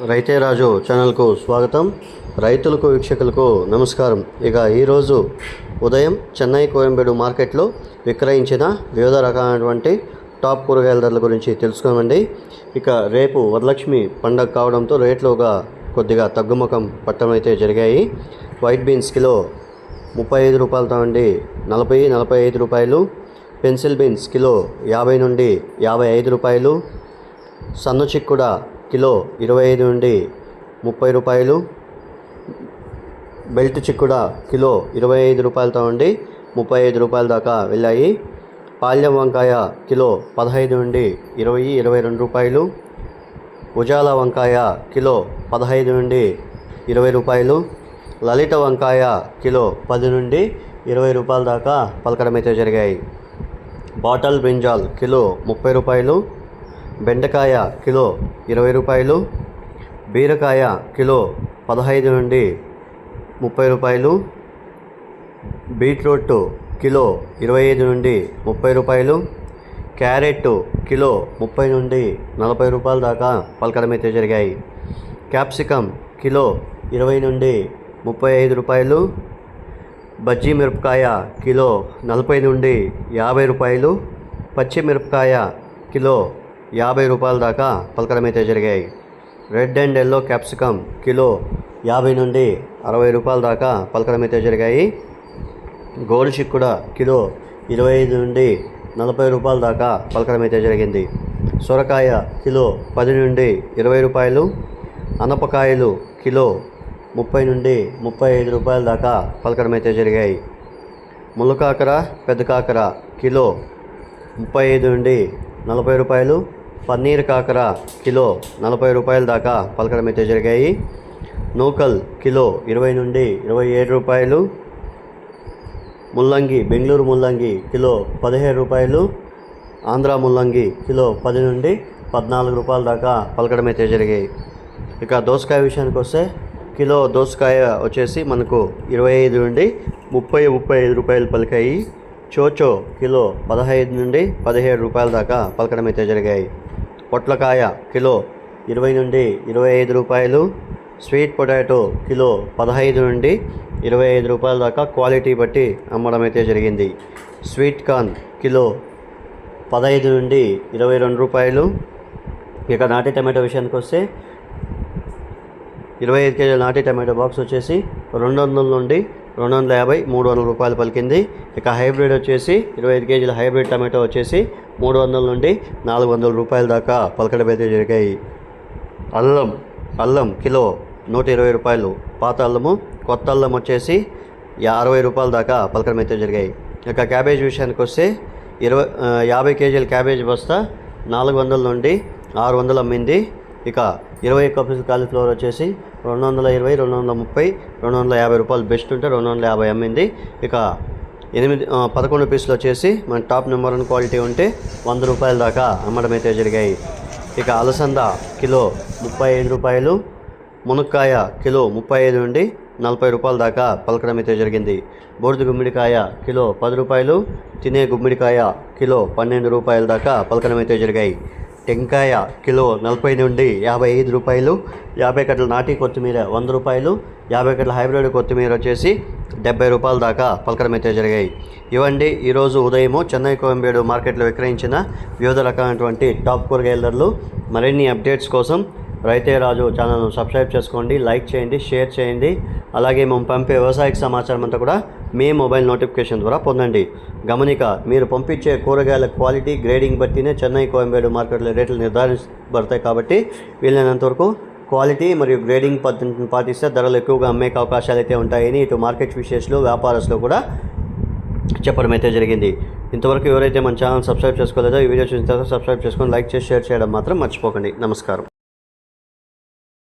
రైతే రాజు ఛానల్కు స్వాగతం. రైతులకు వీక్షకులకు నమస్కారం. ఇక ఈరోజు ఉదయం చెన్నై కోయంబేడు మార్కెట్లో విక్రయించిన వివిధ రకాలైనటువంటి టాప్ కూరగాయల ధరల గురించి తెలుసుకోమండి. ఇక రేపు వరలక్ష్మి పండగ కావడంతో రేట్లుగా కొద్దిగా తగ్గుముఖం పట్టడం అయితే జరిగాయి. వైట్ బీన్స్ కిలో 35 రూపాయలతో నుండి 40-45 రూపాయలు. పెన్సిల్ బీన్స్ కిలో 50 నుండి 55 రూపాయలు. సన్న చిక్కుడ కిలో 25 నుండి 30 రూపాయలు. బెల్ట్ చిక్కుడ కిలో 25 రూపాయలతో నుండి 35 రూపాయల దాకా వెళ్ళాయి. పాల్యం వంకాయ కిలో 15 నుండి 20-22 రూపాయలు. ఉజాల వంకాయ కిలో 15 నుండి 20 రూపాయలు. లలిత వంకాయ కిలో 10 నుండి 20 రూపాయల దాకా పలకడం అయితే జరిగాయి. బాటల్ బ్రింజాల్ కిలో 30 రూపాయలు. బెండకాయ కిలో 20 రూపాయలు. బీరకాయ కిలో 15 నుండి 30 రూపాయలు. బీట్రూట్ కిలో 25 నుండి 30 రూపాయలు. క్యారెట్ కిలో 30 నుండి 40 రూపాయల దాకా పలకడం అయితే జరిగాయి. క్యాప్సికమ్ కిలో 20 నుండి 35 రూపాయలు. బజ్జీ మిరపకాయ కిలో 40 నుండి 50 రూపాయలు. పచ్చిమిరపకాయ కిలో 50 రూపాయల దాకా పలకడం అయితే జరిగాయి. Red and yellow capsicum kilo 50 నుండి 60 రూపాయల దాకా పలకడం అయితే జరిగాయి. గోరు చిక్కుడ కిలో 25 నుండి 40 రూపాయల దాకా పలకడం అయితే జరిగింది. సొరకాయ కిలో 10 నుండి 20 రూపాయలు. అనపకాయలు కిలో 30 నుండి 35 రూపాయల దాకా పలకడం అయితే జరిగాయి. ముళ్ళకాకర పెద్ద కాకర కిలో 35 నుండి 40 రూపాయలు. పన్నీర్ కాకర కిలో 40 రూపాయల దాకా పలకడం అయితే జరిగాయి. నూకల్ కిలో 20 నుండి 27 రూపాయలు. ముల్లంగి బెంగళూరు ముల్లంగి కిలో 17 రూపాయలు. ఆంధ్ర ముల్లంగి కిలో 10 నుండి 14 రూపాయల దాకా పలకడం అయితే జరిగాయి. ఇక దోసకాయ విషయానికి వస్తే కిలో దోసకాయ వచ్చేసి మనకు 25 నుండి 30-35 రూపాయలు పలికాయి. చోచో కిలో 15 నుండి 17 రూపాయల దాకా పలకడం అయితే జరిగాయి. పొట్లకాయ కిలో 20 నుండి 25 రూపాయలు. స్వీట్ పొటాటో కిలో 15 నుండి 25 రూపాయల దాకా క్వాలిటీ బట్టి అమ్మడం అయితే జరిగింది. స్వీట్ కార్న్ కిలో 15 నుండి 22 రూపాయలు. ఇక నాటి టమాటో విషయానికి వస్తే 25 కేజీల నాటి టమాటో బాక్స్ వచ్చేసి 200 నుండి 250-300 రూపాయలు పలికింది. ఇక హైబ్రిడ్ వచ్చేసి 25 కేజీల హైబ్రిడ్ టమాటో వచ్చేసి 300 నుండి 400 రూపాయల దాకా పలకడం అయితే జరిగాయి. అల్లం కిలో 120 రూపాయలు. పాత అల్లము కొత్త అల్లం వచ్చేసి 60 రూపాయల దాకా పలకడం అయితే జరిగాయి. ఇక క్యాబేజ్ విషయానికి వస్తే 50 కేజీల క్యాబేజ్ బస్తా 400 నుండి 600 అమ్మింది. ఇక 21 పీసుల కాలీఫ్లవర్ వచ్చేసి 220, 230, 250 రూపాయలు బెస్ట్ ఉంటే 250 అమ్మింది. ఇక 11 పీసులు వచ్చేసి మన టాప్ నెంబర్ 1 క్వాలిటీ ఉంటే 100 రూపాయల దాకా అమ్మడం అయితే జరిగాయి. ఇక అలసంద కిలో 35 రూపాయలు. మునక్కాయ కిలో 35 నుండి 40 రూపాయల దాకా పలకడం అయితే జరిగింది. బూడిద గుమ్మిడికాయ కిలో 10 రూపాయలు. తినే గుమ్మిడికాయ కిలో 12 రూపాయల దాకా పలకడం అయితే జరిగాయి. టెంకాయ కిలో 40 నుండి 55 రూపాయలు. 50 కట్టల నాటి కొత్తిమీర 100 రూపాయలు. 50 కట్టల హైబ్రిడ్ కొత్తిమీర వచ్చేసి 70 రూపాయల దాకా పలకడం అయితే జరిగాయి. ఇవండి ఈరోజు ఉదయము చెన్నై కోయంబేడు మార్కెట్లో విక్రయించిన వివిధ రకాలైనటువంటి టాప్ కూరగాయల ధరలు. మరిన్ని అప్డేట్స్ కోసం రైతే రాజు ఛానల్ను సబ్స్క్రైబ్ చేసుకోండి, లైక్ చేయండి, షేర్ చేయండి. అలాగే మేము పంపే వ్యవసాయ సమాచారం అంతా కూడా మీ మొబైల్ నోటిఫికేషన్ ద్వారా పొందండి. గమనిక, మీరు పంపించే కూరగాయల క్వాలిటీ గ్రేడింగ్ బట్టినే చెన్నై కోయంబేడు మార్కెట్లో రేట్లు నిర్ధారించబడతాయి. కాబట్టి వీలైనంత వరకు క్వాలిటీ మరియు గ్రేడింగ్ పద్ధతిని పాటిస్తే ధరలు ఎక్కువగా అమ్మే అవకాశాలు అయితే ఉంటాయని ఇటు మార్కెట్ విశేషాలు వ్యాపారస్తులు కూడా చెప్పడం అయితే జరిగింది. ఇంతవరకు ఎవరైతే మన ఛానల్ సబ్స్క్రైబ్ చేసుకోలేదో ఈ వీడియో చూసిన తర్వాత సబ్స్క్రైబ్ చేసుకొని లైక్ చేసి షేర్ చేయడం మాత్రం మర్చిపోకండి. నమస్కారం.